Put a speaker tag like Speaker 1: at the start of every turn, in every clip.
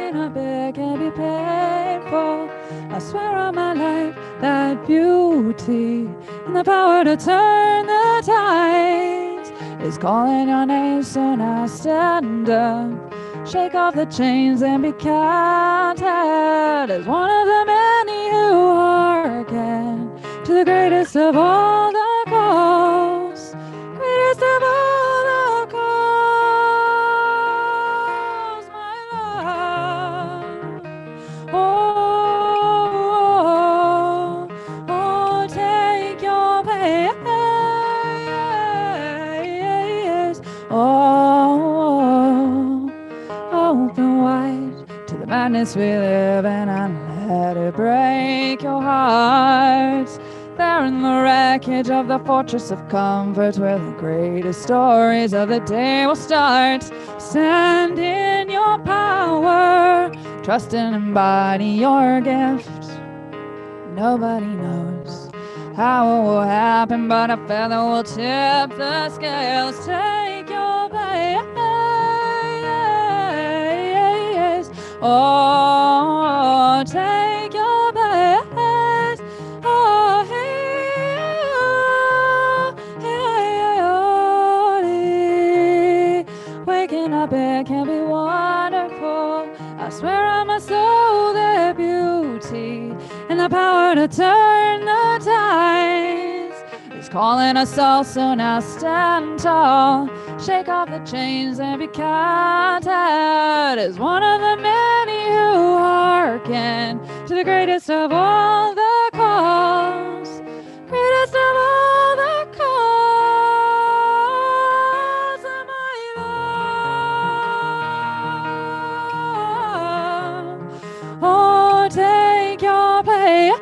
Speaker 1: waking up, it can be painful. I swear on my life that beauty and the power to turn the tides is calling your name, so now stand up. Shake off the chains and be counted as one of the many who hearken to the greatest of all the calls, greatest of all the calls, my love. Oh, oh, take your place. Oh, open wide to the madness we live in and let it break your heart. There in the wreckage of the fortress of comfort where the greatest stories of the day will start. Stand in your power, trust and embody your gift. Nobody knows how it will happen, but a feather will tip the scales. Take your place. Oh, take your place. Oh, waking up, it can be wonderful. I swear on my soul their beauty and the power to turn the tides is calling us all, so now stand tall. Shake off the chains and be counted as one of the many who hearken to the greatest of all the calls, greatest of all the calls of my love. Oh, take your place.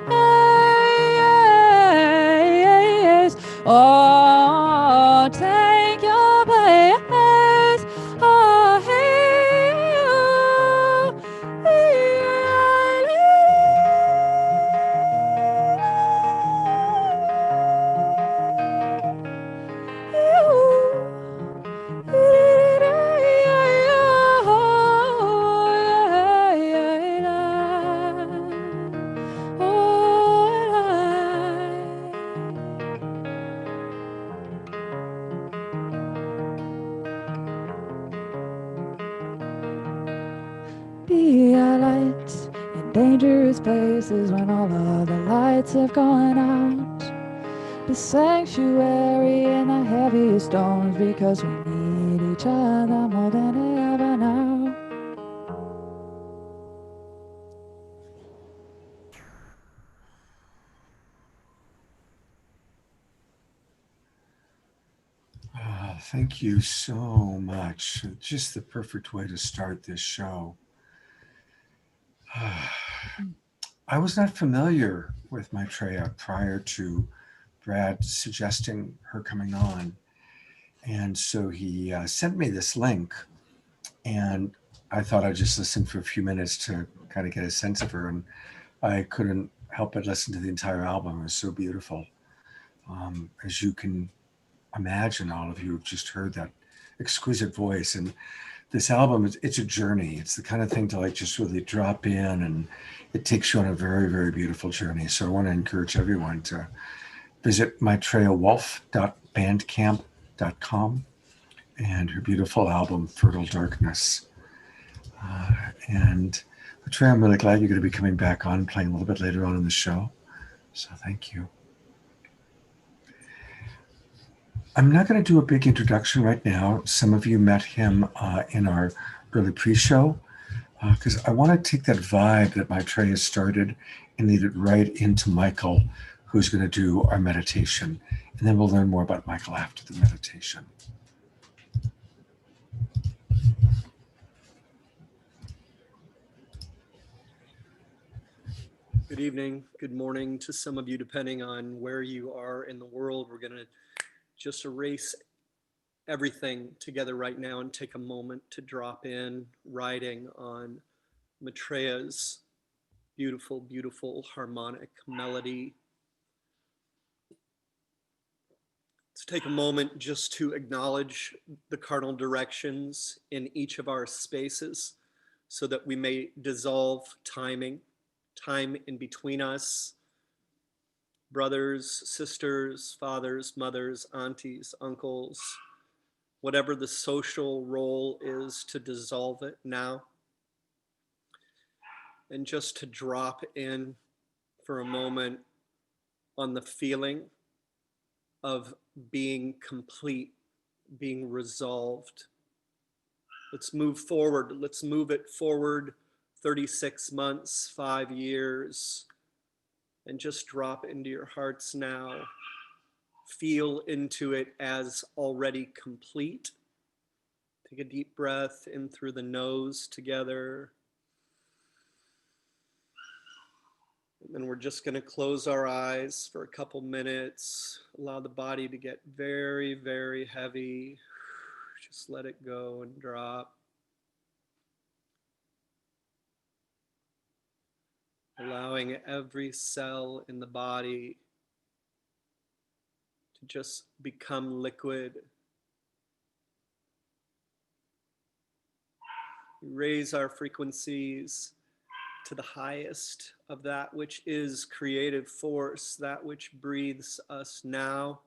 Speaker 1: Oh, take your place. Oh, be a light in dangerous places when all of the lights have gone out. Be sanctuary in the heaviest storms because we need each other more than ever now.
Speaker 2: Thank you so much. Just the perfect way to start this show. I was not familiar with Maitreya prior to Brad suggesting her coming on. And so he sent me this link, and I thought I'd just listen for a few minutes to kind of get a sense of her. And I couldn't help but listen to the entire album. It was so beautiful. As you can imagine, all of you have just heard that exquisite voice. And this album, it's a journey. It's the kind of thing to like just really drop in, and it takes you on a very, very beautiful journey. So I want to encourage everyone to visit maitreyawolf.bandcamp.com and her beautiful album, Fertile Darkness. And Maitreya, I'm really glad you're going to be coming back on, playing a little bit later on in the show. So thank you. I'm not going to do a big introduction right now. Some of you met him in our early pre-show because I want to take that vibe that Maitreya started and lead it right into Michael, who's going to do our meditation. And then we'll learn more about Michael after the meditation.
Speaker 3: Good evening, good morning to some of you, depending on where you are in the world. We're going to just erase everything together right now and take a moment to drop in writing on Maitreya's beautiful, beautiful harmonic melody. Let's take a moment just to acknowledge the cardinal directions in each of our spaces. so that we may dissolve time in between us, brothers, sisters, fathers, mothers, aunties, uncles, whatever the social role is, to dissolve it now. And just to drop in for a moment on the feeling of being complete, being resolved. Let's move forward. Let's move it forward 36 months, 5 years, and just drop into your hearts now. Feel into it as already complete. Take a deep breath in through the nose together. And then we're just going to close our eyes for a couple minutes. Allow the body to get very, very heavy. Just let it go and drop. Allowing every cell in the body to just become liquid. We raise our frequencies to the highest of that which is creative force, that which breathes us now.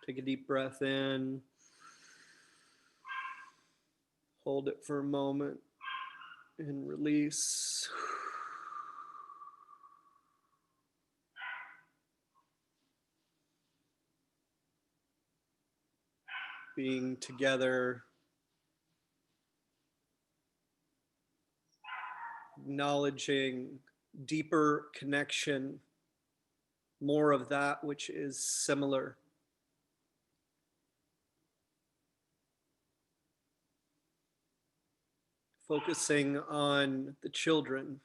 Speaker 3: Take a deep breath in. Hold it for a moment and release. Being together, acknowledging deeper connection, more of that which is similar. Focusing on the children.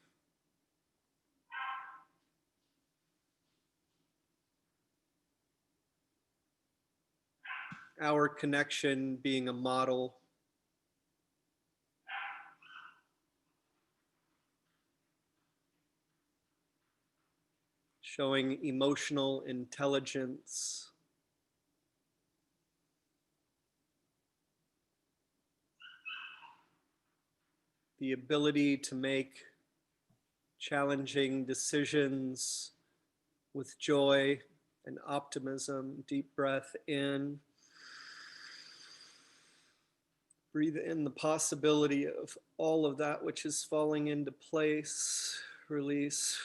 Speaker 3: Our connection being a model. Showing emotional intelligence. The ability to make challenging decisions with joy and optimism. Deep breath in. Breathe in the possibility of all of that which is falling into place. Release.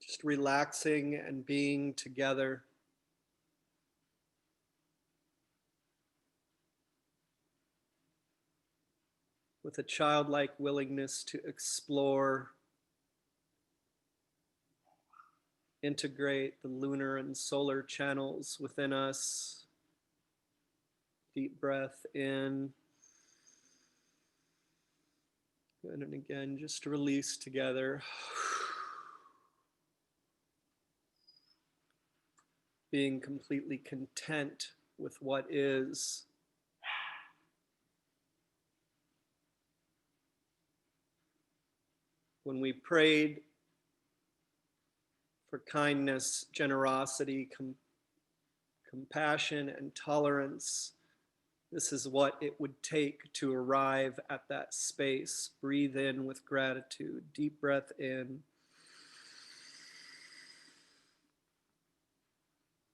Speaker 3: Just relaxing and being together. With a childlike willingness to explore, integrate the lunar and solar channels within us. Deep breath in. Good, and again, just release together. Being completely content with what is. When we prayed for kindness, generosity, compassion, and tolerance, this is what it would take to arrive at that space. Breathe in with gratitude. Deep breath in.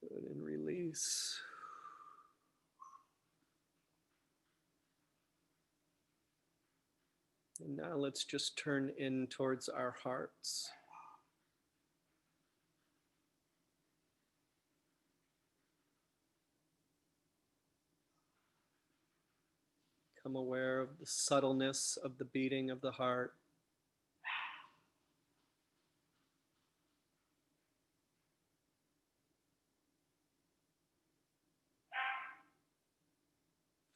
Speaker 3: Good, and release. And now let's just turn in towards our hearts. Become aware of the subtleness of the beating of the heart.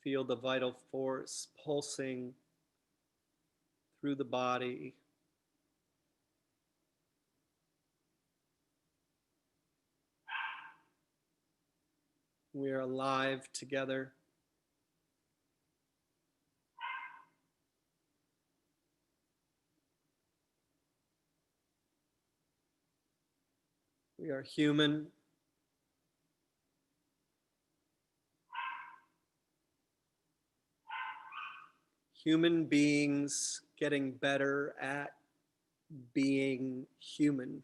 Speaker 3: Feel the vital force pulsing through the body. We are alive together. We are human. Human beings getting better at being human.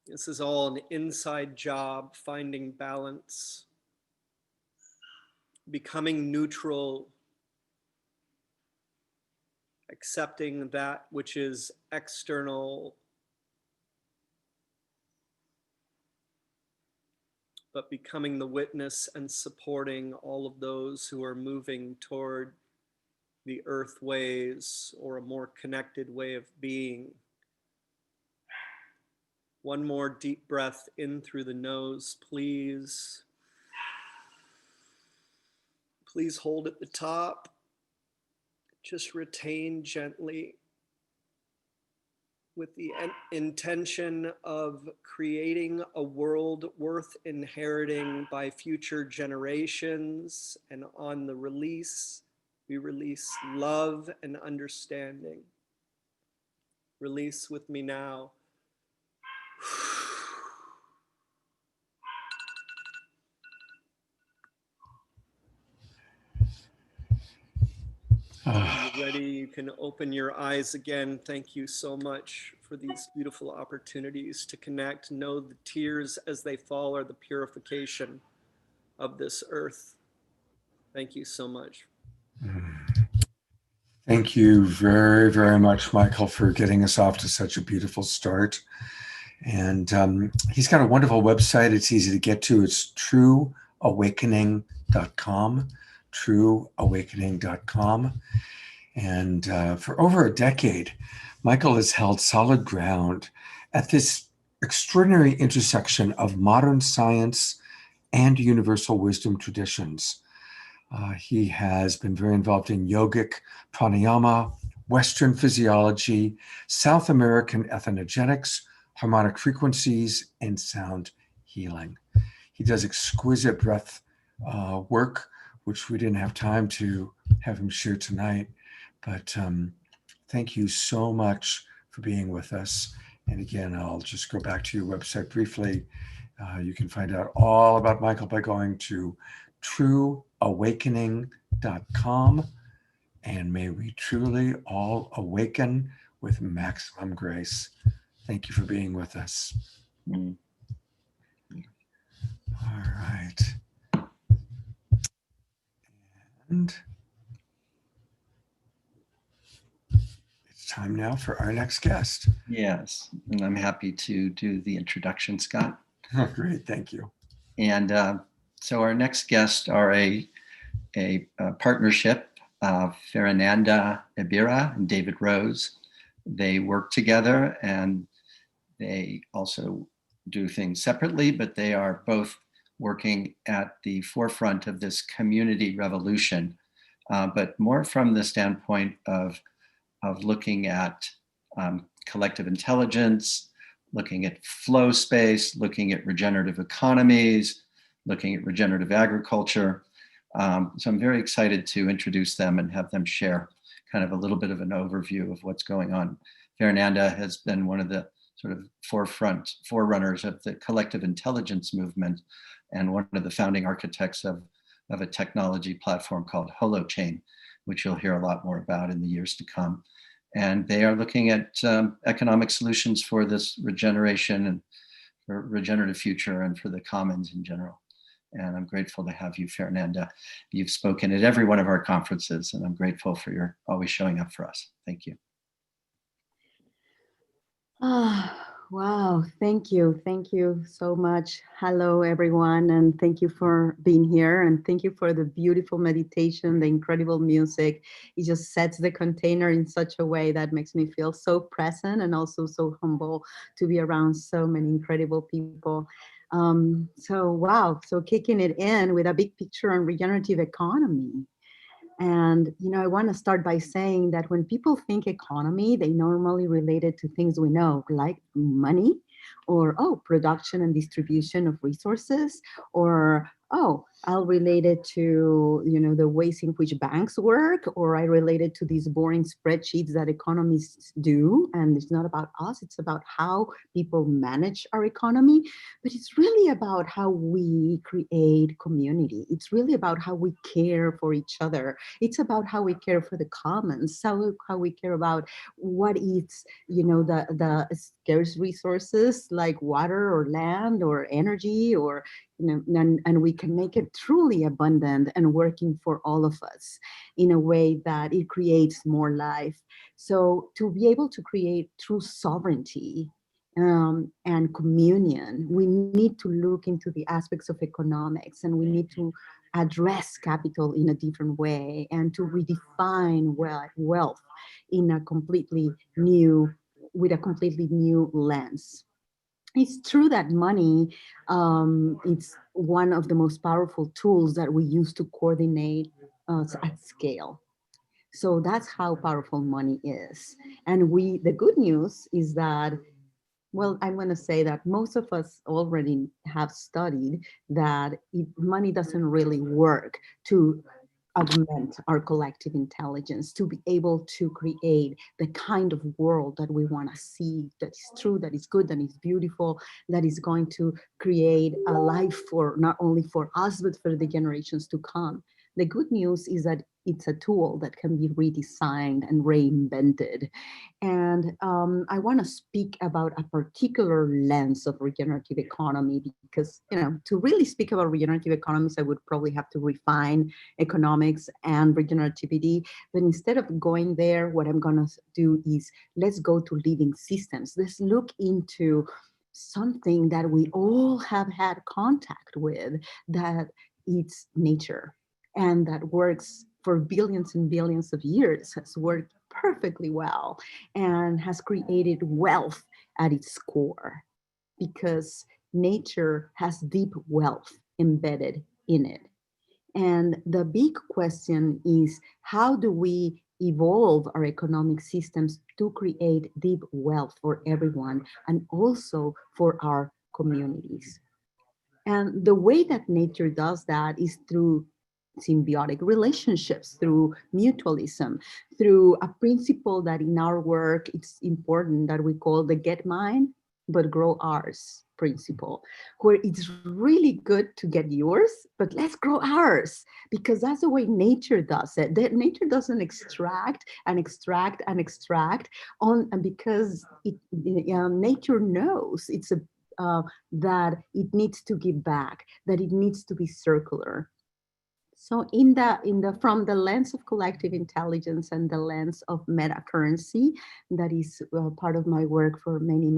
Speaker 3: This is all an inside job, finding balance, becoming neutral, accepting that which is external, but becoming the witness and supporting all of those who are moving toward the earth ways or a more connected way of being. One more deep breath in through the nose, please. Please hold at the top. Just retain gently with the intention of creating a world worth inheriting by future generations. And on the release, we release love and understanding. Release with me now. When you're ready, you can open your eyes again. Thank you so much for these beautiful opportunities to connect. Know the tears as they fall are the purification of this earth. Thank you so much.
Speaker 2: Thank you very, very much, Michael, for getting us off to such a beautiful start. And he's got a wonderful website. It's easy to get to. It's trueawakening.com, trueawakening.com. And for over a decade, Michael has held solid ground at this extraordinary intersection of modern science and universal wisdom traditions. He has been very involved in yogic pranayama, Western physiology, South American ethnogenetics, harmonic frequencies, and sound healing. He does exquisite breath work, which we didn't have time to have him share tonight. But thank you so much for being with us. And again, I'll just go back to your website briefly. You can find out all about Michael by going to trueawakening.com. And may we truly all awaken with maximum grace. Thank you for being with us. All right. And it's time now for our next guest.
Speaker 4: Yes, and I'm happy to do the introduction, Scott.
Speaker 2: Oh, great, thank you.
Speaker 4: And so our next guests are a partnership of Fernanda Ibira and David Rose. They work together and they also do things separately, but they are both working at the forefront of this community revolution, but more from the standpoint of looking at collective intelligence, looking at flow space, looking at regenerative economies, looking at regenerative agriculture. So I'm very excited to introduce them and have them share kind of a little bit of an overview of what's going on. Fernanda has been one of the sort of forerunners of the collective intelligence movement and one of the founding architects of a technology platform called Holochain, which you'll hear a lot more about in the years to come. And they are looking at economic solutions for this regeneration and for regenerative future and for the commons in general. And I'm grateful to have you, Fernanda. You've spoken at every one of our conferences, and I'm grateful for your always showing up for us. Thank you.
Speaker 5: Wow, thank you. Thank you so much. Hello, everyone, and thank you for being here, and thank you for the beautiful meditation, the incredible music. It just sets the container in such a way that makes me feel so present and also so humble to be around so many incredible people. So kicking it in with a big picture on regenerative economy. And, I want to start by saying that when people think economy, they normally relate it to things we know, like money or, production and distribution of resources or, I'll relate it to, the ways in which banks work, or I relate it to these boring spreadsheets that economists do. And it's not about us, it's about how people manage our economy. But it's really about how we create community. It's really about how we care for each other. It's about how we care for the commons, how we care about what is, the scarce resources like water or land or energy, or and we can make it truly abundant and working for all of us in a way that it creates more life. So to be able to create true sovereignty and communion, we need to look into the aspects of economics, and we need to address capital in a different way, and to redefine wealth in a completely new with a completely new lens. It's true that money, it's one of the most powerful tools that we use to coordinate at scale. So that's how powerful money is. And the good news is that, well, I'm going to say that most of us already have studied that money doesn't really work to augment our collective intelligence, to be able to create the kind of world that we want to see, that is true, that is good, that is beautiful, that is going to create a life for not only for us, but for the generations to come. The good news is that it's a tool that can be redesigned and reinvented. And I want to speak about a particular lens of regenerative economy, because, to really speak about regenerative economies, I would probably have to refine economics and regenerativity. But instead of going there, what I'm going to do is let's go to living systems. Let's look into something that we all have had contact with, that it's nature, and that works for billions and billions of years, has worked perfectly well, and has created wealth at its core, because nature has deep wealth embedded in it. And the big question is, how do we evolve our economic systems to create deep wealth for everyone and also for our communities? And the way that nature does that is through symbiotic relationships, through mutualism, through a principle that in our work it's important, that we call the get mine but grow ours principle, where it's really good to get yours, but let's grow ours, because that's the way nature does it. That nature doesn't extract and extract and extract on, and because nature knows that it needs to give back, that it needs to be circular. So in the from the lens of collective intelligence and the lens of meta currency, that is part of my work for many